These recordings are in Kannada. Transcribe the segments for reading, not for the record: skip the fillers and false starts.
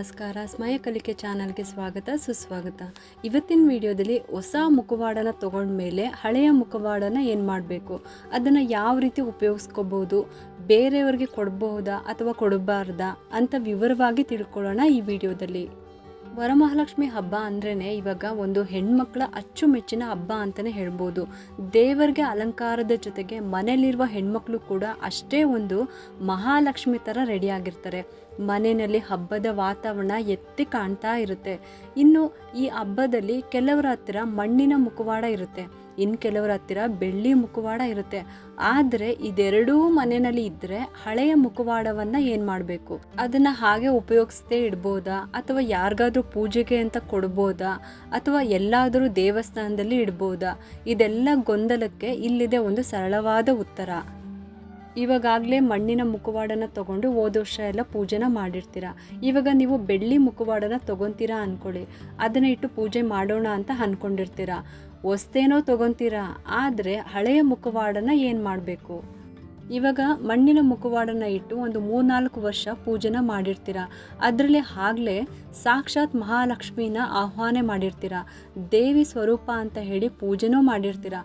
ನಮಸ್ಕಾರ. ಸ್ಮಯ ಕಲಿಕೆ ಚಾನಲ್ಗೆ ಸ್ವಾಗತ ಸುಸ್ವಾಗತ. ಇವತ್ತಿನ ವಿಡಿಯೋದಲ್ಲಿ ಹೊಸ ಮುಖವಾಡನ ತೊಗೊಂಡ್ಮೇಲೆ ಹಳೆಯ ಮುಖವಾಡನ ಏನು ಮಾಡಬೇಕು, ಅದನ್ನು ಯಾವ ರೀತಿ ಉಪಯೋಗಿಸ್ಕೋಬೋದು, ಬೇರೆಯವ್ರಿಗೆ ಕೊಡಬಹುದಾ ಅಥವಾ ಕೊಡಬಾರ್ದಾ ಅಂತ ವಿವರವಾಗಿ ತಿಳ್ಕೊಳ್ಳೋಣ ಈ ವಿಡಿಯೋದಲ್ಲಿ. ವರಮಹಾಲಕ್ಷ್ಮಿ ಹಬ್ಬ ಅಂದ್ರೇ ಇವಾಗ ಒಂದು ಹೆಣ್ಮಕ್ಳ ಅಚ್ಚುಮೆಚ್ಚಿನ ಹಬ್ಬ ಅಂತಲೇ ಹೇಳ್ಬೋದು. ದೇವರಿಗೆ ಅಲಂಕಾರದ ಜೊತೆಗೆ ಮನೆಯಲ್ಲಿರುವ ಹೆಣ್ಮಕ್ಳು ಕೂಡ ಅಷ್ಟೇ ಒಂದು ಮಹಾಲಕ್ಷ್ಮಿ ಥರ ರೆಡಿಯಾಗಿರ್ತಾರೆ. ಮನೆಯಲ್ಲಿ ಹಬ್ಬದ ವಾತಾವರಣ ಎತ್ತಿ ಕಾಣ್ತಾ ಇರುತ್ತೆ. ಇನ್ನು ಈ ಹಬ್ಬದಲ್ಲಿ ಕೆಲವರ ಹತ್ತಿರ ಮಣ್ಣಿನ ಮುಖವಾಡ ಇರುತ್ತೆ, ಇನ್ನು ಕೆಲವರ ಹತ್ತಿರ ಬೆಳ್ಳಿ ಮುಖವಾಡ ಇರುತ್ತೆ. ಆದರೆ ಇದೆರಡೂ ಮನೆಯಲ್ಲಿ ಇದ್ದರೆ ಹಳೆಯ ಮುಖವಾಡವನ್ನು ಏನು ಮಾಡಬೇಕು, ಅದನ್ನು ಹಾಗೆ ಉಪಯೋಗಿಸದೇ ಇಡ್ಬೋದಾ ಅಥವಾ ಯಾರಿಗಾದ್ರೂ ಪೂಜೆಗೆ ಅಂತ ಕೊಡ್ಬೋದಾ ಅಥವಾ ಎಲ್ಲಾದರೂ ದೇವಸ್ಥಾನದಲ್ಲಿ ಇಡ್ಬೋದಾ? ಇದೆಲ್ಲ ಗೊಂದಲಕ್ಕೆ ಇಲ್ಲಿದೆ ಒಂದು ಸರಳವಾದ ಉತ್ತರ. ಇವಾಗಲೇ ಮಣ್ಣಿನ ಮುಖವಾಡನ ತೊಗೊಂಡು ಹೋದ ವರ್ಷ ಎಲ್ಲ ಪೂಜೆನ ಮಾಡಿರ್ತೀರ. ಇವಾಗ ನೀವು ಬೆಳ್ಳಿ ಮುಖವಾಡನ ತೊಗೊತೀರಾ ಅಂದ್ಕೊಳ್ಳಿ, ಅದನ್ನು ಇಟ್ಟು ಪೂಜೆ ಮಾಡೋಣ ಅಂತ ಅಂದ್ಕೊಂಡಿರ್ತೀರ. ಹೊಸ್ತೇನೋ ತೊಗೊತೀರಾ, ಆದರೆ ಹಳೆಯ ಮುಖವಾಡನ ಏನು ಮಾಡಬೇಕು? ಇವಾಗ ಮಣ್ಣಿನ ಮುಖವಾಡನ ಇಟ್ಟು ಒಂದು 3-4 ವರ್ಷ ಪೂಜೆನ ಮಾಡಿರ್ತೀರ. ಅದರಲ್ಲಿ ಆಗಲೇ ಸಾಕ್ಷಾತ್ ಮಹಾಲಕ್ಷ್ಮಿನ ಆಹ್ವಾನ ಮಾಡಿರ್ತೀರ, ದೇವಿ ಸ್ವರೂಪ ಅಂತ ಹೇಳಿ ಪೂಜೆನೂ ಮಾಡಿರ್ತೀರ.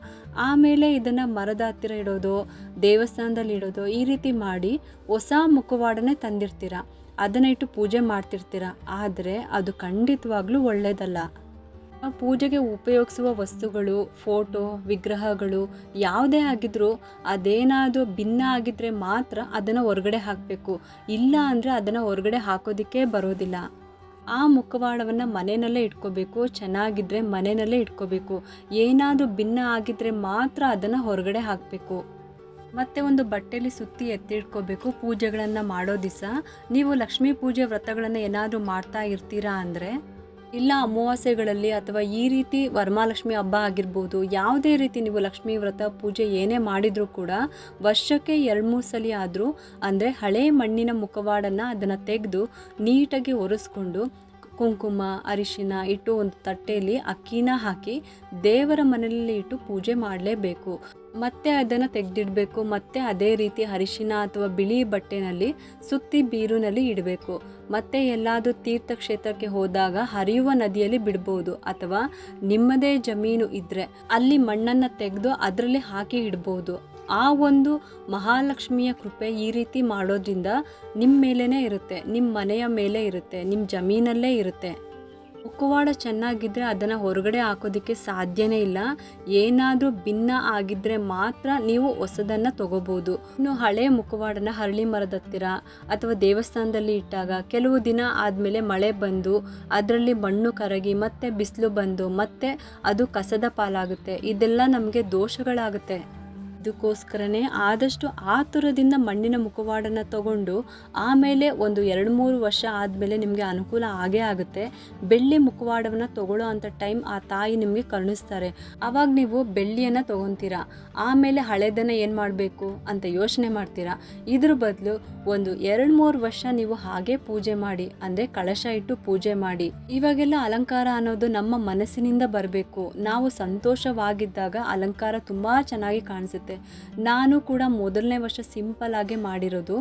ಆಮೇಲೆ ಇದನ್ನು ಮರದ ಹತ್ತಿರ ಇಡೋದು, ದೇವಸ್ಥಾನದಲ್ಲಿ ಇಡೋದು, ಈ ರೀತಿ ಮಾಡಿ ಹೊಸ ಮುಖವಾಡನೇ ತಂದಿರ್ತೀರ. ಅದನ್ನು ಇಟ್ಟು ಪೂಜೆ ಮಾಡ್ತಿರ್ತೀರ. ಆದರೆ ಅದು ಖಂಡಿತವಾಗ್ಲೂ ಒಳ್ಳೆಯದಲ್ಲ. ಪೂಜೆಗೆ ಉಪಯೋಗಿಸುವ ವಸ್ತುಗಳು, ಫೋಟೋ, ವಿಗ್ರಹಗಳು ಯಾವುದೇ ಆಗಿದ್ರೂ ಅದೇನಾದರೂ ಭಿನ್ನ ಆಗಿದ್ದರೆ ಮಾತ್ರ ಅದನ್ನು ಹೊರಗಡೆ ಹಾಕಬೇಕು. ಇಲ್ಲ ಅಂದರೆ ಅದನ್ನು ಹೊರಗಡೆ ಹಾಕೋದಕ್ಕೆ ಬರೋದಿಲ್ಲ. ಆ ಮುಖವಾಡವನ್ನು ಮನೆಯಲ್ಲೇ ಇಟ್ಕೋಬೇಕು, ಚೆನ್ನಾಗಿದ್ದರೆ ಮನೆಯಲ್ಲೇ ಇಟ್ಕೋಬೇಕು. ಏನಾದರೂ ಭಿನ್ನ ಆಗಿದ್ದರೆ ಮಾತ್ರ ಅದನ್ನು ಹೊರಗಡೆ ಹಾಕಬೇಕು. ಮತ್ತು ಒಂದು ಬಟ್ಟೆಯಲ್ಲಿ ಸುತ್ತಿ ಎತ್ತಿಟ್ಕೋಬೇಕು. ಪೂಜೆಗಳನ್ನು ಮಾಡೋ ದಿವಸ ನೀವು ಲಕ್ಷ್ಮೀ ಪೂಜೆ ವ್ರತಗಳನ್ನು ಏನಾದರೂ ಮಾಡ್ತಾ ಇರ್ತೀರಾ ಅಂದರೆ, ಇಲ್ಲ ಅಮಾವಾಸ್ಯೆಗಳಲ್ಲಿ ಅಥವಾ ಈ ರೀತಿ ವರಮಹಾಲಕ್ಷ್ಮಿ ಹಬ್ಬ ಆಗಿರ್ಬೋದು, ಯಾವುದೇ ರೀತಿ ನೀವು ಲಕ್ಷ್ಮೀ ವ್ರತ ಪೂಜೆ ಏನೇ ಮಾಡಿದರೂ ಕೂಡ ವರ್ಷಕ್ಕೆ 2-3 ಸಲ ಆದರೂ ಅಂದರೆ ಹಳೆ ಮಣ್ಣಿನ ಮುಖವಾಡನ್ನು ಅದನ್ನು ತೆಗೆದು ನೀಟಾಗಿ ಒರೆಸ್ಕೊಂಡು ಕುಂಕುಮ ಅರಿಶಿನ ಇಟ್ಟು ಒಂದು ತಟ್ಟೆಯಲ್ಲಿ ಅಕ್ಕಿನ ಹಾಕಿ ದೇವರ ಮನೆಯಲ್ಲಿ ಇಟ್ಟು ಪೂಜೆ ಮಾಡಲೇಬೇಕು. ಮತ್ತೆ ಅದನ್ನು ತೆಗೆದಿಡಬೇಕು. ಮತ್ತು ಅದೇ ರೀತಿ ಅರಿಶಿನ ಅಥವಾ ಬಿಳಿ ಬಟ್ಟೆನಲ್ಲಿ ಸುತ್ತಿ ಬೀರುನಲ್ಲಿ ಇಡಬೇಕು. ಮತ್ತು ಎಲ್ಲಾದರೂ ತೀರ್ಥಕ್ಷೇತ್ರಕ್ಕೆ ಹೋದಾಗ ಹರಿಯುವ ನದಿಯಲ್ಲಿ ಬಿಡ್ಬೋದು, ಅಥವಾ ನಿಮ್ಮದೇ ಜಮೀನು ಇದ್ದರೆ ಅಲ್ಲಿ ಮಣ್ಣನ್ನು ತೆಗೆದು ಅದರಲ್ಲಿ ಹಾಕಿ ಇಡ್ಬೋದು. ಆ ಒಂದು ಮಹಾಲಕ್ಷ್ಮಿಯ ಕೃಪೆ ಈ ರೀತಿ ಮಾಡೋದ್ರಿಂದ ನಿಮ್ಮ ಮೇಲೇ ಇರುತ್ತೆ, ನಿಮ್ಮ ಮನೆಯ ಮೇಲೆ ಇರುತ್ತೆ, ನಿಮ್ಮ ಜಮೀನಲ್ಲೇ ಇರುತ್ತೆ. ಮುಖವಾಡ ಚೆನ್ನಾಗಿದ್ದರೆ ಅದನ್ನು ಹೊರಗಡೆ ಹಾಕೋದಕ್ಕೆ ಸಾಧ್ಯನೇ ಇಲ್ಲ. ಏನಾದರೂ ಭಿನ್ನ ಆಗಿದ್ದರೆ ಮಾತ್ರ ನೀವು ಹೊಸದನ್ನು ತೊಗೋಬೋದು. ಇನ್ನು ಹಳೆಯ ಮುಖವಾಡನ ಹರಳಿ ಮರದ ಹತ್ತಿರ ಅಥವಾ ದೇವಸ್ಥಾನದಲ್ಲಿ ಇಟ್ಟಾಗ ಕೆಲವು ದಿನ ಆದಮೇಲೆ ಮಳೆ ಬಂದು ಅದರಲ್ಲಿ ಮಣ್ಣು ಕರಗಿ ಮತ್ತೆ ಬಿಸಿಲು ಬಂದು ಮತ್ತೆ ಅದು ಕಸದ ಪಾಲಾಗುತ್ತೆ. ಇದೆಲ್ಲ ನಮಗೆ ದೋಷಗಳಾಗುತ್ತೆ. ಇದಕ್ಕೋಸ್ಕರನೇ ಆದಷ್ಟು ಆತುರದಿಂದ ಮಣ್ಣಿನ ಮುಖವಾಡನ ತಗೊಂಡು ಆಮೇಲೆ ಒಂದು 2-3 ವರ್ಷ ಆದಮೇಲೆ ನಿಮಗೆ ಅನುಕೂಲ ಆಗೇ ಆಗುತ್ತೆ. ಬೆಳ್ಳಿ ಮುಖವಾಡವನ್ನು ತಗೊಳ್ಳೋ ಅಂಥ ಟೈಮ್ ಆ ತಾಯಿ ನಿಮಗೆ ಕರುಣಿಸ್ತಾರೆ. ಆವಾಗ ನೀವು ಬೆಳ್ಳಿಯನ್ನು ತೊಗೊತೀರಾ. ಆಮೇಲೆ ಹಳೆದನ್ನು ಏನು ಮಾಡಬೇಕು ಅಂತ ಯೋಚನೆ ಮಾಡ್ತೀರಾ. ಇದ್ರ ಬದಲು ಒಂದು 2-3 ವರ್ಷ ನೀವು ಹಾಗೆ ಪೂಜೆ ಮಾಡಿ, ಅಂದರೆ ಕಳಶ ಇಟ್ಟು ಪೂಜೆ ಮಾಡಿ. ಇವಾಗೆಲ್ಲ ಅಲಂಕಾರ ಅನ್ನೋದು ನಮ್ಮ ಮನಸ್ಸಿನಿಂದ ಬರಬೇಕು. ನಾವು ಸಂತೋಷವಾಗಿದ್ದಾಗ ಅಲಂಕಾರ ತುಂಬ ಚೆನ್ನಾಗಿ ಕಾಣಿಸುತ್ತೆ. ನಾನು ಕೂಡ ಮೊದಲನೇ ವರ್ಷ ಸಿಂಪಲ್ ಆಗಿ ಮಾಡಿರೋದು.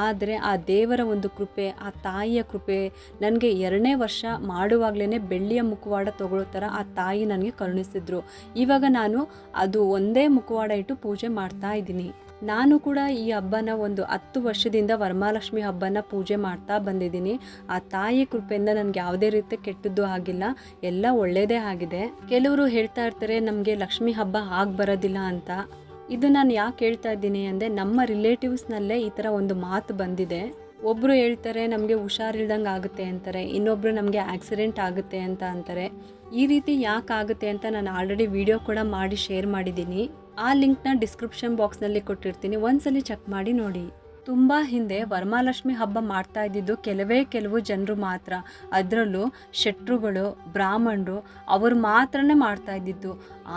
ಆದರೆ ಆ ದೇವರ ಒಂದು ಕೃಪೆ, ಆ ತಾಯಿಯ ಕೃಪೆ, ನನಗೆ 2ನೇ ವರ್ಷ ಮಾಡುವಾಗಲೇ ಬೆಳ್ಳಿಯ ಮುಖವಾಡ ತಗೊಳ್ಳೋ ಥರ ಆ ತಾಯಿ ನನಗೆ ಕರುಣಿಸಿದ್ರು. ಇವಾಗ ನಾನು ಅದು ಒಂದೇ ಮುಖವಾಡ ಇಟ್ಟು ಪೂಜೆ ಮಾಡ್ತಾ ಇದ್ದೀನಿ. ನಾನು ಕೂಡ ಈ ಹಬ್ಬನ ಒಂದು 10 ವರ್ಷದಿಂದ ವರಮಹಾಲಕ್ಷ್ಮಿ ಹಬ್ಬನ ಪೂಜೆ ಮಾಡ್ತಾ ಬಂದಿದ್ದೀನಿ. ಆ ತಾಯಿ ಕೃಪೆಯಿಂದ ನನಗೆ ಯಾವುದೇ ರೀತಿ ಕೆಟ್ಟದ್ದು ಆಗಿಲ್ಲ, ಎಲ್ಲ ಒಳ್ಳೆಯದೇ ಆಗಿದೆ. ಕೆಲವರು ಹೇಳ್ತಾ ಇರ್ತಾರೆ ನಮಗೆ ಲಕ್ಷ್ಮಿ ಹಬ್ಬ ಆಗಿ ಬರೋದಿಲ್ಲ ಅಂತ. ಇದು ನಾನು ಯಾಕೆ ಹೇಳ್ತಾ ಇದ್ದೀನಿ ಅಂದರೆ, ನಮ್ಮ ರಿಲೇಟಿವ್ಸ್ನಲ್ಲೇ ಈ ಥರ ಒಂದು ಮಾತು ಬಂದಿದೆ. ಒಬ್ಬರು ಹೇಳ್ತಾರೆ ನಮಗೆ ಹುಷಾರಿಲ್ದಂಗೆ ಆಗುತ್ತೆ ಅಂತಾರೆ, ಇನ್ನೊಬ್ಬರು ನಮಗೆ ಆಕ್ಸಿಡೆಂಟ್ ಆಗುತ್ತೆ ಅಂತ ಅಂತಾರೆ. ಈ ರೀತಿ ಯಾಕೆ ಆಗುತ್ತೆ ಅಂತ ನಾನು ಆಲ್ರೆಡಿ ವಿಡಿಯೋ ಕೂಡ ಮಾಡಿ ಶೇರ್ ಮಾಡಿದ್ದೀನಿ. ಆ ಲಿಂಕ್ನ ಡಿಸ್ಕ್ರಿಪ್ಷನ್ ಬಾಕ್ಸ್ನಲ್ಲಿ ಕೊಟ್ಟಿರ್ತೀನಿ, ಒಂದ್ಸಲಿ ಚೆಕ್ ಮಾಡಿ ನೋಡಿ. ತುಂಬ ಹಿಂದೆ ವರಮಹಾಲಕ್ಷ್ಮಿ ಹಬ್ಬ ಮಾಡ್ತಾ ಇದ್ದಿದ್ದು ಕೆಲವು ಜನರು ಮಾತ್ರ. ಅದರಲ್ಲೂ ಶೆಟ್ರುಗಳು, ಬ್ರಾಹ್ಮಣರು ಅವರು ಮಾತ್ರನೇ ಮಾಡ್ತಾ ಇದ್ದಿದ್ದು.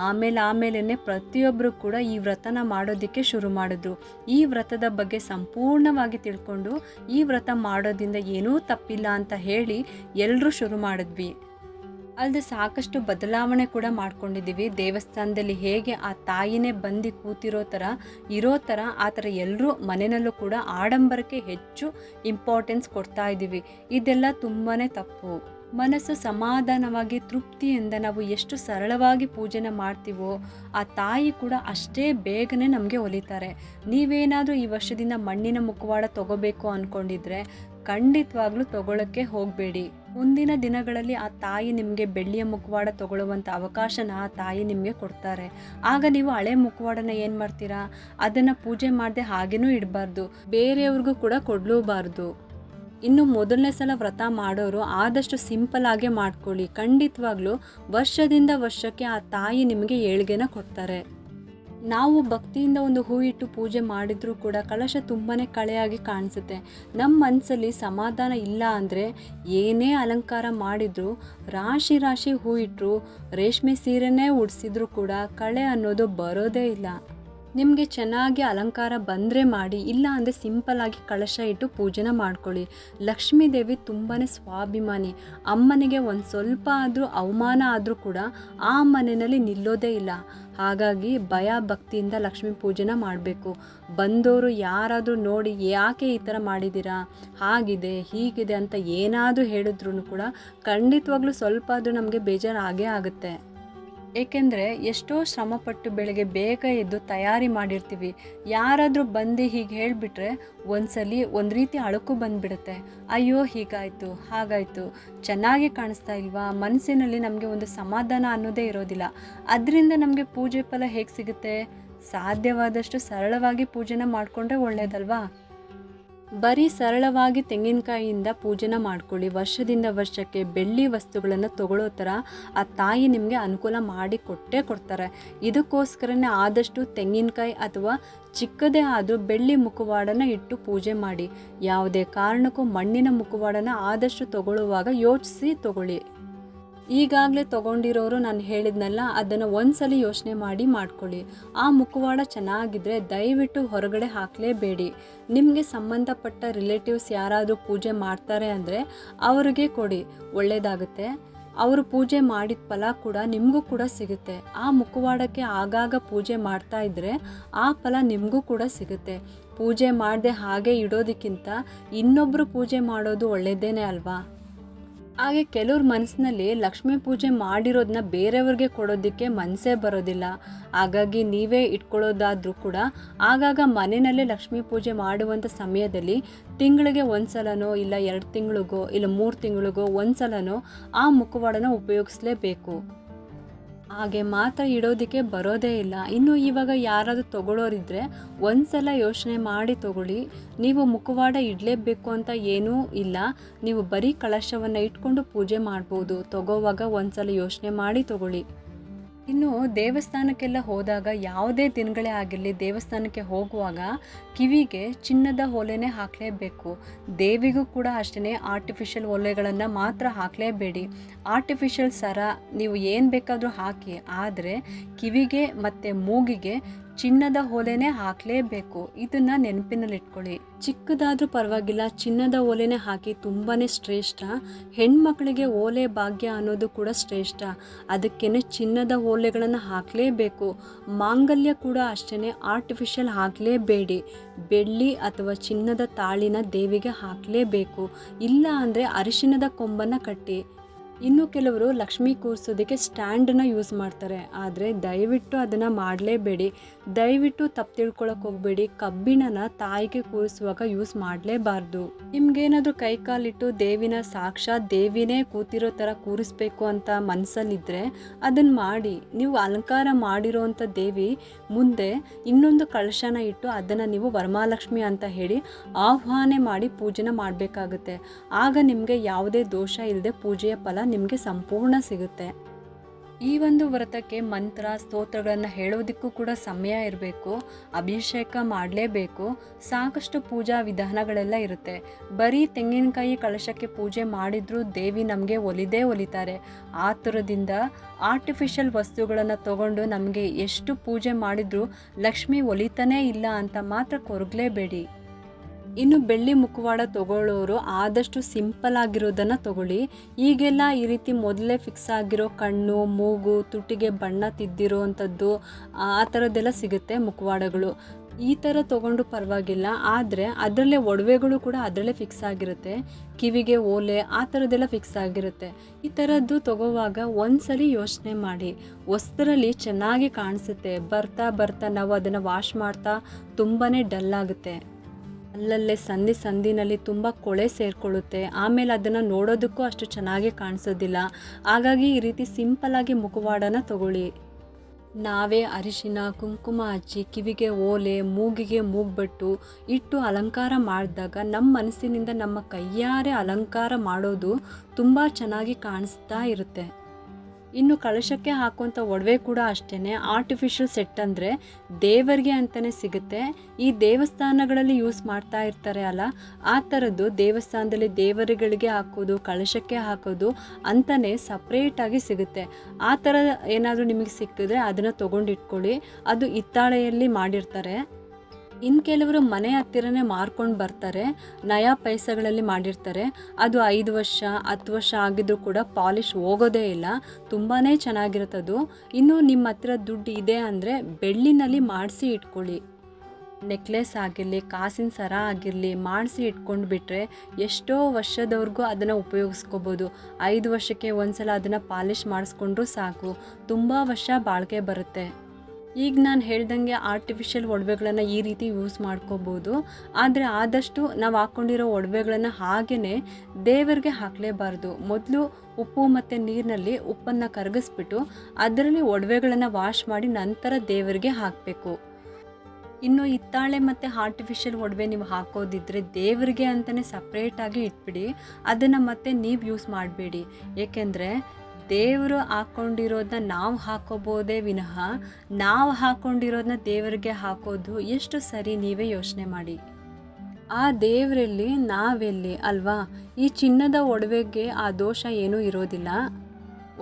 ಆಮೇಲೆ ಪ್ರತಿಯೊಬ್ಬರು ಕೂಡ ಈ ವ್ರತನ ಮಾಡೋದಕ್ಕೆ ಶುರು ಮಾಡಿದ್ರು. ಈ ವ್ರತದ ಬಗ್ಗೆ ಸಂಪೂರ್ಣವಾಗಿ ತಿಳ್ಕೊಂಡು ಈ ವ್ರತ ಮಾಡೋದ್ರಿಂದ ಏನೂ ತಪ್ಪಿಲ್ಲ ಅಂತ ಹೇಳಿ ಎಲ್ಲರೂ ಶುರು ಮಾಡಿದ್ವಿ. ಅಲ್ಲದೆ ಸಾಕಷ್ಟು ಬದಲಾವಣೆ ಕೂಡ ಮಾಡ್ಕೊಂಡಿದ್ದೀವಿ. ದೇವಸ್ಥಾನದಲ್ಲಿ ಹೇಗೆ ಆ ತಾಯಿನೇ ಬಂದು ಕೂತಿರೋ ಥರ ಇರೋ ಥರ ಆ ಥರ ಎಲ್ಲರೂ ಮನೆಯಲ್ಲೂ ಕೂಡ ಆಡಂಬರಕ್ಕೆ ಹೆಚ್ಚು ಇಂಪಾರ್ಟೆನ್ಸ್ ಕೊಡ್ತಾ ಇದ್ದೀವಿ. ಇದೆಲ್ಲ ತುಂಬಾ ತಪ್ಪು. ಮನಸ್ಸು ಸಮಾಧಾನವಾಗಿ ತೃಪ್ತಿಯಿಂದ ನಾವು ಎಷ್ಟು ಸರಳವಾಗಿ ಪೂಜೆನ ಮಾಡ್ತೀವೋ ಆ ತಾಯಿ ಕೂಡ ಅಷ್ಟೇ ಬೇಗನೆ ನಮಗೆ ಒಲಿತಾರೆ. ನೀವೇನಾದರೂ ಈ ವರ್ಷದಿಂದ ಮಣ್ಣಿನ ಮುಖವಾಡ ತಗೋಬೇಕು ಅಂದ್ಕೊಂಡಿದ್ರೆ ಖಂಡಿತವಾಗ್ಲೂ ತಗೊಳ್ಳೋಕ್ಕೆ ಹೋಗಬೇಡಿ. ಮುಂದಿನ ದಿನಗಳಲ್ಲಿ ಆ ತಾಯಿ ನಿಮಗೆ ಬೆಳ್ಳಿಯ ಮುಖವಾಡ ತಗೊಳ್ಳುವಂಥ ಅವಕಾಶನ ಆ ತಾಯಿ ನಿಮಗೆ ಕೊಡ್ತಾರೆ. ಆಗ ನೀವು ಹಳೆ ಮುಖವಾಡನ ಏನು ಮಾಡ್ತೀರಾ, ಅದನ್ನು ಪೂಜೆ ಮಾಡದೆ ಹಾಗೇನೂ ಇಡಬಾರ್ದು, ಬೇರೆಯವ್ರಿಗೂ ಕೂಡ ಕೊಡಲೂಬಾರ್ದು. ಇನ್ನು ಮೊದಲನೇ ಸಲ ವ್ರತ ಮಾಡೋರು ಆದಷ್ಟು ಸಿಂಪಲ್ ಆಗೇ ಮಾಡ್ಕೊಳ್ಳಿ. ಖಂಡಿತವಾಗ್ಲೂ ವರ್ಷದಿಂದ ವರ್ಷಕ್ಕೆ ಆ ತಾಯಿ ನಿಮಗೆ ಏಳ್ಗೆನ ಕೊಡ್ತಾರೆ. ನಾವು ಭಕ್ತಿಯಿಂದ ಒಂದು ಹೂ ಇಟ್ಟು ಪೂಜೆ ಮಾಡಿದರೂ ಕೂಡ ಕಳಶ ತುಂಬಾ ಕಳೆಯಾಗಿ ಕಾಣಿಸುತ್ತೆ. ನಮ್ಮ ಮನಸ್ಸಲ್ಲಿ ಸಮಾಧಾನ ಇಲ್ಲ ಅಂದರೆ ಏನೇ ಅಲಂಕಾರ ಮಾಡಿದರೂ ರಾಶಿ ರಾಶಿ ಹೂ ಇಟ್ಟರು ರೇಷ್ಮೆ ಸೀರೆನೇ ಉಡಿಸಿದ್ರು ಕೂಡ ಕಳೆ ಅನ್ನೋದು ಬರೋದೇ ಇಲ್ಲ. ನಿಮಗೆ ಚೆನ್ನಾಗಿ ಅಲಂಕಾರ ಬಂದರೆ ಮಾಡಿ, ಇಲ್ಲ ಅಂದರೆ ಸಿಂಪಲ್ಲಾಗಿ ಕಳಶ ಇಟ್ಟು ಪೂಜೆನ ಮಾಡ್ಕೊಳ್ಳಿ. ಲಕ್ಷ್ಮೀ ದೇವಿ ತುಂಬಾ ಸ್ವಾಭಿಮಾನಿ. ಅಮ್ಮನಿಗೆ ಒಂದು ಸ್ವಲ್ಪ ಆದರೂ ಅವಮಾನ ಆದರೂ ಕೂಡ ಆ ಮನೆಯಲ್ಲಿ ನಿಲ್ಲೋದೇ ಇಲ್ಲ. ಹಾಗಾಗಿ ಭಯ ಭಕ್ತಿಯಿಂದ ಲಕ್ಷ್ಮೀ ಪೂಜೆನ ಮಾಡಬೇಕು. ಬಂದವರು ಯಾರಾದರೂ ನೋಡಿ ಯಾಕೆ ಈ ಥರ ಮಾಡಿದ್ದೀರಾ, ಹಾಗಿದೆ ಹೀಗಿದೆ ಅಂತ ಏನಾದರೂ ಹೇಳಿದ್ರು ಕೂಡ ಖಂಡಿತವಾಗ್ಲೂ ಸ್ವಲ್ಪ ಆದರೂ ನಮಗೆ ಬೇಜಾರಾಗೇ ಆಗುತ್ತೆ. ಏಕೆಂದರೆ ಎಷ್ಟೋ ಶ್ರಮಪಟ್ಟು ಬೆಳಗ್ಗೆ ಬೇಗ ಎದ್ದು ತಯಾರಿ ಮಾಡಿರ್ತೀವಿ. ಯಾರಾದರೂ ಬಂದು ಹೀಗೆ ಹೇಳಿಬಿಟ್ರೆ ಒಂದ್ಸಲಿ ಒಂದು ರೀತಿ ಅಳುಕು ಬಂದುಬಿಡುತ್ತೆ. ಅಯ್ಯೋ ಹೀಗಾಯಿತು ಹಾಗಾಯಿತು, ಚೆನ್ನಾಗಿ ಕಾಣಿಸ್ತಾ ಇಲ್ವಾ, ಮನಸ್ಸಿನಲ್ಲಿ ನಮಗೆ ಒಂದು ಸಮಾಧಾನ ಅನ್ನೋದೇ ಇರೋದಿಲ್ಲ. ಅದರಿಂದ ನಮಗೆ ಪೂಜೆ ಫಲ ಹೇಗೆ ಸಿಗುತ್ತೆ? ಸಾಧ್ಯವಾದಷ್ಟು ಸರಳವಾಗಿ ಪೂಜೆನ ಮಾಡಿಕೊಂಡ್ರೆ ಒಳ್ಳೆಯದಲ್ವಾ. ಬರೀ ಸರಳವಾಗಿ ತೆಂಗಿನಕಾಯಿಯಿಂದ ಪೂಜೆನ ಮಾಡ್ಕೊಳ್ಳಿ. ವರ್ಷದಿಂದ ವರ್ಷಕ್ಕೆ ಬೆಳ್ಳಿ ವಸ್ತುಗಳನ್ನು ತಗೊಳ್ಳೋ ಥರ ಆ ತಾಯಿ ನಿಮಗೆ ಅನುಕೂಲ ಮಾಡಿ ಕೊಡ್ತಾರೆ. ಇದಕ್ಕೋಸ್ಕರನೇ ಆದಷ್ಟು ತೆಂಗಿನಕಾಯಿ ಅಥವಾ ಚಿಕ್ಕದೇ ಆದರೂ ಬೆಳ್ಳಿ ಮುಖವಾಡನ ಇಟ್ಟು ಪೂಜೆ ಮಾಡಿ. ಯಾವುದೇ ಕಾರಣಕ್ಕೂ ಮಣ್ಣಿನ ಮುಖವಾಡನ ಆದಷ್ಟು ತಗೊಳ್ಳುವಾಗ ಯೋಚಿಸಿ ತಗೊಳ್ಳಿ. ಈಗಾಗಲೇ ತೊಗೊಂಡಿರೋರು ನಾನು ಹೇಳಿದ್ನಲ್ಲ, ಅದನ್ನು ಒಂದ್ಸಲಿ ಯೋಚನೆ ಮಾಡಿ ಮಾಡ್ಕೊಳ್ಳಿ. ಆ ಮುಖವಾಡ ಚೆನ್ನಾಗಿದ್ದರೆ ದಯವಿಟ್ಟು ಹೊರಗಡೆ ಹಾಕಲೇಬೇಡಿ. ನಿಮಗೆ ಸಂಬಂಧಪಟ್ಟ ರಿಲೇಟಿವ್ಸ್ ಯಾರಾದರೂ ಪೂಜೆ ಮಾಡ್ತಾರೆ ಅಂದರೆ ಅವ್ರಿಗೆ ಕೊಡಿ, ಒಳ್ಳೆಯದಾಗುತ್ತೆ. ಅವರು ಪೂಜೆ ಮಾಡಿದ ಫಲ ಕೂಡ ನಿಮಗೂ ಕೂಡ ಸಿಗುತ್ತೆ. ಆ ಮುಖವಾಡಕ್ಕೆ ಆಗಾಗ ಪೂಜೆ ಮಾಡ್ತಾ ಇದ್ದರೆ ಆ ಫಲ ನಿಮಗೂ ಕೂಡ ಸಿಗುತ್ತೆ. ಪೂಜೆ ಮಾಡದೆ ಹಾಗೆ ಇಡೋದಕ್ಕಿಂತ ಇನ್ನೊಬ್ಬರು ಪೂಜೆ ಮಾಡೋದು ಒಳ್ಳೆಯದೇನೆ ಅಲ್ವಾ. ಹಾಗೆ ಕೆಲವ್ರ ಮನಸ್ಸಿನಲ್ಲಿ ಲಕ್ಷ್ಮೀ ಪೂಜೆ ಮಾಡಿರೋದನ್ನ ಬೇರೆಯವ್ರಿಗೆ ಕೊಡೋದಕ್ಕೆ ಮನಸ್ಸೇ ಬರೋದಿಲ್ಲ. ಹಾಗಾಗಿ ನೀವೇ ಇಟ್ಕೊಳ್ಳೋದಾದರೂ ಕೂಡ ಆಗಾಗ ಮನೆಯಲ್ಲೇ ಲಕ್ಷ್ಮೀ ಪೂಜೆ ಮಾಡುವಂಥ ಸಮಯದಲ್ಲಿ ತಿಂಗಳಿಗೆ ಒಂದು ಸಲನೋ ಇಲ್ಲ 2 ತಿಂಗಳಿಗೋ ಇಲ್ಲ 3 ತಿಂಗಳಿಗೋ ಒಂದು ಸಲನೋ ಆ ಮುಖವಾಡನ ಉಪಯೋಗಿಸಲೇಬೇಕು. ಹಾಗೆ ಮಾತ್ರ ಇಡೋದಕ್ಕೆ ಬರೋದೇ ಇಲ್ಲ. ಇನ್ನು ಇವಾಗ ಯಾರಾದರೂ ತೊಗೊಳ್ಳೋರಿದ್ದರೆ ಒಂದು ಸಲ ಯೋಚನೆ ಮಾಡಿ ತೊಗೊಳ್ಳಿ. ನೀವು ಮುಖವಾಡ ಇಡಲೇಬೇಕು ಅಂತ ಏನೂ ಇಲ್ಲ. ನೀವು ಬರೀ ಕಳಶವನ್ನು ಇಟ್ಕೊಂಡು ಪೂಜೆ ಮಾಡ್ಬೋದು. ತೊಗೋವಾಗ ಒಂದು ಸಲ ಯೋಚನೆ ಮಾಡಿ ತೊಗೊಳ್ಳಿ. ಇನ್ನು ದೇವಸ್ಥಾನಕ್ಕೆಲ್ಲ ಹೋದಾಗ ಯಾವುದೇ ದಿನಗಳೇ ಆಗಿರಲಿ, ದೇವಸ್ಥಾನಕ್ಕೆ ಹೋಗುವಾಗ ಕಿವಿಗೆ ಚಿನ್ನದ ಓಲೆನೇ ಹಾಕಲೇಬೇಕು. ದೇವಿಗೂ ಕೂಡ ಅಷ್ಟೇ ಆರ್ಟಿಫಿಷಿಯಲ್ ಓಲೆಗಳನ್ನು ಮಾತ್ರ ಹಾಕಲೇಬೇಡಿ. ಆರ್ಟಿಫಿಷಿಯಲ್ ಸರ ನೀವು ಏನು ಬೇಕಾದರೂ ಹಾಕಿ, ಆದರೆ ಕಿವಿಗೆ ಮತ್ತು ಮೂಗಿಗೆ ಚಿನ್ನದ ಓಲೆನೇ ಹಾಕಲೇಬೇಕು. ಇದನ್ನು ನೆನಪಿನಲ್ಲಿಟ್ಕೊಳ್ಳಿ. ಚಿಕ್ಕದಾದರೂ ಪರವಾಗಿಲ್ಲ, ಚಿನ್ನದ ಓಲೆನೇ ಹಾಕಿ ತುಂಬಾ ಶ್ರೇಷ್ಠ. ಹೆಣ್ಮಕ್ಳಿಗೆ ಓಲೆ ಭಾಗ್ಯ ಅನ್ನೋದು ಕೂಡ ಶ್ರೇಷ್ಠ. ಅದಕ್ಕೇನೆ ಚಿನ್ನದ ಓಲೆಗಳನ್ನು ಹಾಕಲೇಬೇಕು. ಮಾಂಗಲ್ಯ ಕೂಡ ಅಷ್ಟೇ ಆರ್ಟಿಫಿಷಿಯಲ್ ಹಾಕಲೇಬೇಡಿ. ಬೆಳ್ಳಿ ಅಥವಾ ಚಿನ್ನದ ತಾಳಿನ ದೇವಿಗೆ ಹಾಕಲೇಬೇಕು. ಇಲ್ಲ ಅಂದರೆ ಅರಿಶಿಣದ ಕೊಂಬನ್ನು ಕಟ್ಟಿ. ಇನ್ನು ಕೆಲವರು ಲಕ್ಷ್ಮಿ ಕೂರಿಸೋದಕ್ಕೆ ಸ್ಟ್ಯಾಂಡನ್ನು ಯೂಸ್ ಮಾಡ್ತಾರೆ. ಆದರೆ ದಯವಿಟ್ಟು ಅದನ್ನು ಮಾಡಲೇಬೇಡಿ. ದಯವಿಟ್ಟು ತಪ್ಪು ತಿಳ್ಕೊಳಕ್ಕೆ ಹೋಗಬೇಡಿ. ಕಬ್ಬಿಣನ ತಾಯಿಗೆ ಕೂರಿಸುವಾಗ ಯೂಸ್ ಮಾಡಲೇಬಾರ್ದು. ನಿಮ್ಗೇನಾದರೂ ಕೈ ಕಾಲಿಟ್ಟು ದೇವಿನ ಸಾಕ್ಷಾತ್ ದೇವಿನೇ ಕೂತಿರೋ ಥರ ಕೂರಿಸ್ಬೇಕು ಅಂತ ಮನಸ್ಸಲ್ಲಿದ್ದರೆ ಅದನ್ನು ಮಾಡಿ. ನೀವು ಅಲಂಕಾರ ಮಾಡಿರೋವಂಥ ದೇವಿ ಮುಂದೆ ಇನ್ನೊಂದು ಕಳಶನ ಇಟ್ಟು ಅದನ್ನು ನೀವು ವರಮಹಾಲಕ್ಷ್ಮಿ ಅಂತ ಹೇಳಿ ಆಹ್ವಾನ ಮಾಡಿ ಪೂಜೆನ ಮಾಡಬೇಕಾಗುತ್ತೆ. ಆಗ ನಿಮಗೆ ಯಾವುದೇ ದೋಷ ಇಲ್ಲದೆ ಪೂಜೆಯ ಫಲ ನಿಮಗೆ ಸಂಪೂರ್ಣ ಸಿಗುತ್ತೆ. ಈ ಒಂದು ವ್ರತಕ್ಕೆ ಮಂತ್ರ ಸ್ತೋತ್ರಗಳನ್ನು ಹೇಳೋದಕ್ಕೂ ಕೂಡ ಸಮಯ ಇರಬೇಕು. ಅಭಿಷೇಕ ಮಾಡಲೇಬೇಕು. ಸಾಕಷ್ಟು ಪೂಜಾ ವಿಧಾನಗಳೆಲ್ಲ ಇರುತ್ತೆ. ಬರೀ ತೆಂಗಿನಕಾಯಿ ಕಳಶಕ್ಕೆ ಪೂಜೆ ಮಾಡಿದರೂ ದೇವಿ ನಮಗೆ ಒಲಿತಾರೆ. ಆ ಥರದಿಂದ ಆರ್ಟಿಫಿಷಿಯಲ್ ವಸ್ತುಗಳನ್ನು ತಗೊಂಡು ನಮಗೆ ಎಷ್ಟು ಪೂಜೆ ಮಾಡಿದರೂ ಲಕ್ಷ್ಮಿ ಒಲಿತಾನೇ ಇಲ್ಲ ಅಂತ ಮಾತ್ರ ಕೊರಗಲೇಬೇಡಿ. ಇನ್ನು ಬೆಳ್ಳಿ ಮುಖವಾಡ ತಗೊಳ್ಳೋರು ಆದಷ್ಟು ಸಿಂಪಲ್ ಆಗಿರೋದನ್ನು ತಗೊಳ್ಳಿ. ಈಗೆಲ್ಲ ಈ ರೀತಿ ಮೊದಲೇ ಫಿಕ್ಸ್ ಆಗಿರೋ ಕಣ್ಣು, ಮೂಗು, ತುಟಿಗೆ ಬಣ್ಣ ತಿದ್ದಿರೋ ಅಂಥದ್ದು ಆ ಥರದ್ದೆಲ್ಲ ಸಿಗುತ್ತೆ ಮುಖವಾಡಗಳು. ಈ ಥರ ತೊಗೊಂಡು ಪರವಾಗಿಲ್ಲ, ಆದರೆ ಅದರಲ್ಲೇ ಒಡವೆಗಳು ಕೂಡ ಅದರಲ್ಲೇ ಫಿಕ್ಸ್ ಆಗಿರುತ್ತೆ. ಕಿವಿಗೆ ಓಲೆ ಆ ಥರದ್ದೆಲ್ಲ ಫಿಕ್ಸ್ ಆಗಿರುತ್ತೆ. ಈ ಥರದ್ದು ತೊಗೋವಾಗ ಒಂದ್ಸಲಿ ಯೋಚನೆ ಮಾಡಿ, ಹೊಸದ್ರಲ್ಲಿ ಚೆನ್ನಾಗಿ ಕಾಣಿಸುತ್ತೆ. ಬರ್ತಾ ಬರ್ತಾ ನಾವು ಅದನ್ನು ವಾಶ್ ಮಾಡ್ತಾ ತುಂಬಾ ಡಲ್ ಆಗುತ್ತೆ. ಅಲ್ಲಲ್ಲೇ ಸಂದಿನಲ್ಲಿ ತುಂಬ ಕೊಳೆ ಸೇರಿಕೊಳ್ಳುತ್ತೆ. ಆಮೇಲೆ ಅದನ್ನು ನೋಡೋದಕ್ಕೂ ಅಷ್ಟು ಚೆನ್ನಾಗಿ ಕಾಣಿಸೋದಿಲ್ಲ. ಹಾಗಾಗಿ ಈ ರೀತಿ ಸಿಂಪಲ್ಲಾಗಿ ಮುಖವಾಡನ ತಗೊಳ್ಳಿ. ನಾವೇ ಅರಿಶಿನ, ಕುಂಕುಮ ಹಚ್ಚಿ, ಕಿವಿಗೆ ಓಲೆ, ಮೂಗಿಗೆ ಮೂಗ್ಬಟ್ಟು ಇಟ್ಟು ಅಲಂಕಾರ ಮಾಡಿದಾಗ ನಮ್ಮ ಮನಸ್ಸಿನಿಂದ ನಮ್ಮ ಕೈಯಾರೆ ಅಲಂಕಾರ ಮಾಡೋದು ತುಂಬ ಚೆನ್ನಾಗಿ ಕಾಣಿಸ್ತಾ ಇರುತ್ತೆ. ಇನ್ನು ಕಳಶಕ್ಕೆ ಹಾಕುವಂಥ ಒಡವೆ ಕೂಡ ಅಷ್ಟೇ. ಆರ್ಟಿಫಿಷಿಯಲ್ ಸೆಟ್ ಅಂದರೆ ದೇವರಿಗೆ ಅಂತಲೇ ಸಿಗುತ್ತೆ. ಈ ದೇವಸ್ಥಾನಗಳಲ್ಲಿ ಯೂಸ್ ಮಾಡ್ತಾ ಇರ್ತಾರೆ ಅಲ್ಲ, ಆ ಥರದ್ದು ದೇವಸ್ಥಾನದಲ್ಲಿ ದೇವರುಗಳಿಗೆ ಹಾಕೋದು, ಕಳಶಕ್ಕೆ ಹಾಕೋದು ಅಂತಲೇ ಸಪ್ರೇಟಾಗಿ ಸಿಗುತ್ತೆ. ಆ ಥರ ಏನಾದರೂ ನಿಮಗೆ ಸಿಕ್ಕಿದ್ರೆ ಅದನ್ನು ತೊಗೊಂಡಿಟ್ಕೊಳ್ಳಿ. ಅದು ಹಿತ್ತಾಳೆಯಲ್ಲಿ ಮಾಡಿರ್ತಾರೆ. ಇನ್ನು ಕೆಲವರು ಮನೆ ಹತ್ತಿರನೇ ಮಾರ್ಕೊಂಡು ಬರ್ತಾರೆ, ನಯಾ ಪೈಸೆಗಳಲ್ಲಿ ಮಾಡಿರ್ತಾರೆ. ಅದು 5 ವರ್ಷ 10 ವರ್ಷ ಆಗಿದ್ರೂ ಕೂಡ ಪಾಲಿಶ್ ಹೋಗೋದೇ ಇಲ್ಲ, ತುಂಬಾ ಚೆನ್ನಾಗಿರುತ್ತದು. ಇನ್ನು ನಿಮ್ಮ ಹತ್ರ ದುಡ್ಡು ಇದೆ ಅಂದರೆ ಬೆಳ್ಳಿನಲ್ಲಿ ಮಾಡಿಸಿ ಇಟ್ಕೊಳ್ಳಿ. ನೆಕ್ಲೆಸ್ ಆಗಿರಲಿ, ಕಾಸಿನ ಸರ ಆಗಿರಲಿ ಮಾಡಿಸಿ ಇಟ್ಕೊಂಡು ಬಿಟ್ಟರೆ ಎಷ್ಟೋ ವರ್ಷದವರೆಗೂ ಅದನ್ನು ಉಪಯೋಗಿಸ್ಕೋಬೋದು. 5 ವರ್ಷಕ್ಕೆ ಒಂದ್ಸಲ ಅದನ್ನು ಪಾಲಿಶ್ ಮಾಡಿಸ್ಕೊಂಡ್ರೂ ಸಾಕು, ತುಂಬ ವರ್ಷ ಬಾಳಿಕೆ ಬರುತ್ತೆ. ಈಗ ನಾನು ಹೇಳ್ದಂಗೆ ಆರ್ಟಿಫಿಷಿಯಲ್ ಒಡವೆಗಳನ್ನು ಈ ರೀತಿ ಯೂಸ್ ಮಾಡ್ಕೋಬೋದು. ಆದರೆ ಆದಷ್ಟು ನಾವು ಹಾಕ್ಕೊಂಡಿರೋ ಒಡವೆಗಳನ್ನು ಹಾಗೇ ದೇವರಿಗೆ ಹಾಕಲೇಬಾರ್ದು. ಮೊದಲು ಉಪ್ಪು ಮತ್ತು ನೀರಿನಲ್ಲಿ ಉಪ್ಪನ್ನು ಕರಗಿಸ್ಬಿಟ್ಟು ಅದರಲ್ಲಿ ಒಡವೆಗಳನ್ನು ವಾಶ್ ಮಾಡಿ ನಂತರ ದೇವರಿಗೆ ಹಾಕಬೇಕು. ಇನ್ನು ಹಿತ್ತಾಳೆ ಮತ್ತು ಆರ್ಟಿಫಿಷಿಯಲ್ ಒಡವೆ ನೀವು ಹಾಕೋದಿದ್ರೆ ದೇವರಿಗೆ ಅಂತಲೇ ಸಪ್ರೇಟಾಗಿ ಇಟ್ಬಿಡಿ. ಅದನ್ನು ಮತ್ತೆ ನೀವು ಯೂಸ್ ಮಾಡಬೇಡಿ. ಏಕೆಂದರೆ ದೇವರು ಹಾಕ್ಕೊಂಡಿರೋದನ್ನ ನಾವು ಹಾಕೋಬೋದೇ ವಿನಃ ನಾವು ಹಾಕ್ಕೊಂಡಿರೋದನ್ನ ದೇವರಿಗೆ ಹಾಕೋದು ಎಷ್ಟು ಸರಿ, ನೀವೇ ಯೋಚನೆ ಮಾಡಿ. ಆ ದೇವರಲ್ಲಿ ನಾವೆಲ್ಲಿ ಅಲ್ವಾ? ಈ ಚಿನ್ನದ ಒಡವೆಗೆ ಆ ದೋಷ ಏನೂ ಇರೋದಿಲ್ಲ.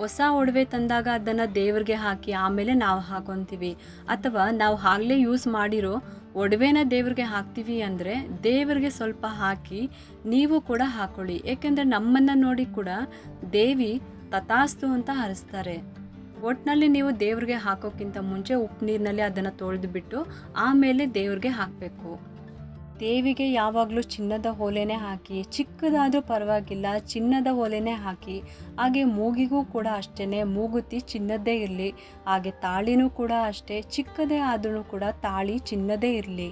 ಹೊಸ ಒಡವೆ ತಂದಾಗ ಅದನ್ನು ದೇವರಿಗೆ ಹಾಕಿ ಆಮೇಲೆ ನಾವು ಹಾಕೊತೀವಿ, ಅಥವಾ ನಾವು ಆಗಲೇ ಯೂಸ್ ಮಾಡಿರೋ ಒಡವೆನ ದೇವರಿಗೆ ಹಾಕ್ತೀವಿ ಅಂದರೆ ದೇವರಿಗೆ ಸ್ವಲ್ಪ ಹಾಕಿ ನೀವು ಕೂಡ ಹಾಕೊಳ್ಳಿ. ಏಕೆಂದರೆ ನಮ್ಮನ್ನು ನೋಡಿ ಕೂಡ ದೇವಿ ತಥಾಸ್ತು ಅಂತ ಹರಿಸ್ತಾರೆ. ಒಟ್ಟಿನಲ್ಲಿ ನೀವು ದೇವ್ರಿಗೆ ಹಾಕೋಕ್ಕಿಂತ ಮುಂಚೆ ಉಪ್ಪು ನೀರಿನಲ್ಲಿ ಅದನ್ನು ತೊಳೆದು ಬಿಟ್ಟು ಆಮೇಲೆ ದೇವ್ರಿಗೆ ಹಾಕಬೇಕು. ದೇವಿಗೆ ಯಾವಾಗಲೂ ಚಿನ್ನದ ಓಲೆನೇ ಹಾಕಿ, ಚಿಕ್ಕದಾದರೂ ಪರವಾಗಿಲ್ಲ ಚಿನ್ನದ ಓಲೆನೇ ಹಾಕಿ. ಹಾಗೆ ಮೂಗಿಗೂ ಕೂಡ ಅಷ್ಟೇ, ಮೂಗುತಿ ಚಿನ್ನದ್ದೇ ಇರಲಿ. ಹಾಗೆ ತಾಳಿನೂ ಕೂಡ ಅಷ್ಟೇ, ಚಿಕ್ಕದೇ ಆದ್ರೂ ಕೂಡ ತಾಳಿ ಚಿನ್ನದೇ ಇರಲಿ.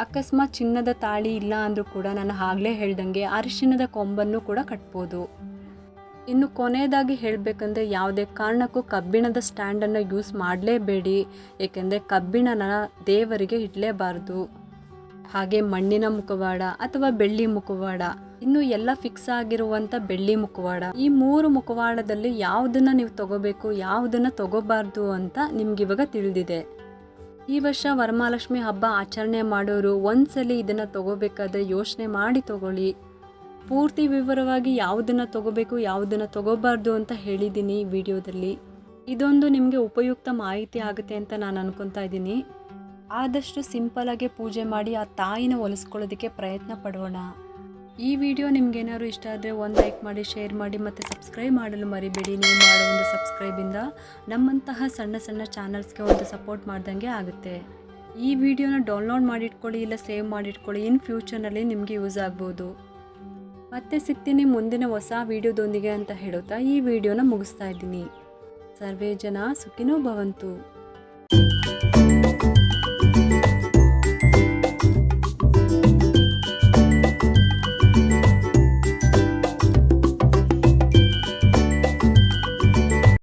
ಅಕಸ್ಮಾತ್ ಚಿನ್ನದ ತಾಳಿ ಇಲ್ಲ ಅಂದರೂ ಕೂಡ ನಾನು ಆಗಲೇ ಹೇಳ್ದಂಗೆ ಅರಿಶಿಣದ ಕೊಂಬನ್ನು ಕೂಡ ಕಟ್ಬೋದು. ಇನ್ನು ಕೊನೆಯದಾಗಿ ಹೇಳಬೇಕಂದ್ರೆ ಯಾವುದೇ ಕಾರಣಕ್ಕೂ ಕಬ್ಬಿಣದ ಸ್ಟ್ಯಾಂಡನ್ನು ಯೂಸ್ ಮಾಡಲೇಬೇಡಿ. ಏಕೆಂದರೆ ಕಬ್ಬಿಣನ ದೇವರಿಗೆ ಇಡಲೇಬಾರ್ದು. ಹಾಗೆ ಮಣ್ಣಿನ ಮುಖವಾಡ ಅಥವಾ ಬೆಳ್ಳಿ ಮುಖವಾಡ, ಇನ್ನು ಎಲ್ಲ ಫಿಕ್ಸ್ ಆಗಿರುವಂಥ ಬೆಳ್ಳಿ ಮುಖವಾಡ, ಈ 3 ಮುಖವಾಡದಲ್ಲಿ ಯಾವುದನ್ನು ನೀವು ತಗೋಬೇಕು, ಯಾವುದನ್ನು ತಗೋಬಾರ್ದು ಅಂತ ನಿಮ್ಗಿವಾಗ ತಿಳಿದಿದೆ. ಈ ವರ್ಷ ವರಮಹಾಲಕ್ಷ್ಮಿ ಹಬ್ಬ ಆಚರಣೆ ಮಾಡೋರು ಒಂದ್ಸಲಿ ಇದನ್ನು ತಗೋಬೇಕಾದ್ರೆ ಯೋಚನೆ ಮಾಡಿ ತಗೊಳ್ಳಿ. ಪೂರ್ತಿ ವಿವರವಾಗಿ ಯಾವುದನ್ನು ತಗೋಬೇಕು ಯಾವುದನ್ನು ತಗೋಬಾರ್ದು ಅಂತ ಹೇಳಿದ್ದೀನಿ ಈ ವಿಡಿಯೋದಲ್ಲಿ. ಇದೊಂದು ನಿಮಗೆ ಉಪಯುಕ್ತ ಮಾಹಿತಿ ಆಗುತ್ತೆ ಅಂತ ನಾನು ಅನ್ಕೊತಾ ಇದ್ದೀನಿ. ಆದಷ್ಟು ಸಿಂಪಲಾಗಿ ಪೂಜೆ ಮಾಡಿ ಆ ತಾಯಿನ ಒಲಿಸ್ಕೊಳ್ಳೋದಕ್ಕೆ ಪ್ರಯತ್ನ ಪಡೋಣ. ಈ ವಿಡಿಯೋ ನಿಮ್ಗೇನಾದ್ರು ಇಷ್ಟ ಆದರೆ ಒಂದು ಲೈಕ್ ಮಾಡಿ, ಶೇರ್ ಮಾಡಿ ಮತ್ತು ಸಬ್ಸ್ಕ್ರೈಬ್ ಮಾಡಲು ಮರಿಬೇಡಿ. ನೀವು ಮಾಡೋ ಒಂದು ಸಬ್ಸ್ಕ್ರೈಬಿಂದ ನಮ್ಮಂತಹ ಸಣ್ಣ ಸಣ್ಣ ಚಾನಲ್ಸ್ಗೆ ಒಂದು ಸಪೋರ್ಟ್ ಮಾಡ್ದಂಗೆ ಆಗುತ್ತೆ. ಈ ವಿಡಿಯೋನ ಡೌನ್ಲೋಡ್ ಮಾಡಿಟ್ಕೊಳ್ಳಿ, ಇಲ್ಲ ಸೇವ್ ಮಾಡಿಟ್ಕೊಳ್ಳಿ. ಇನ್ ಫ್ಯೂಚರ್ನಲ್ಲಿ ನಿಮಗೆ ಯೂಸ್ ಆಗ್ಬೋದು. ಮತ್ತೆ ಸಿಗ್ತೀನಿ ಮುಂದಿನ ಹೊಸ ವಿಡಿಯೋದೊಂದಿಗೆ ಅಂತ ಹೇಳುತ್ತಾ ಈ ವಿಡಿಯೋನ ಮುಗಿಸ್ತಾ ಇದ್ದೀನಿ. ಸರ್ವೇ ಜನ ಸುಖಿನೋ ಭವಂತು.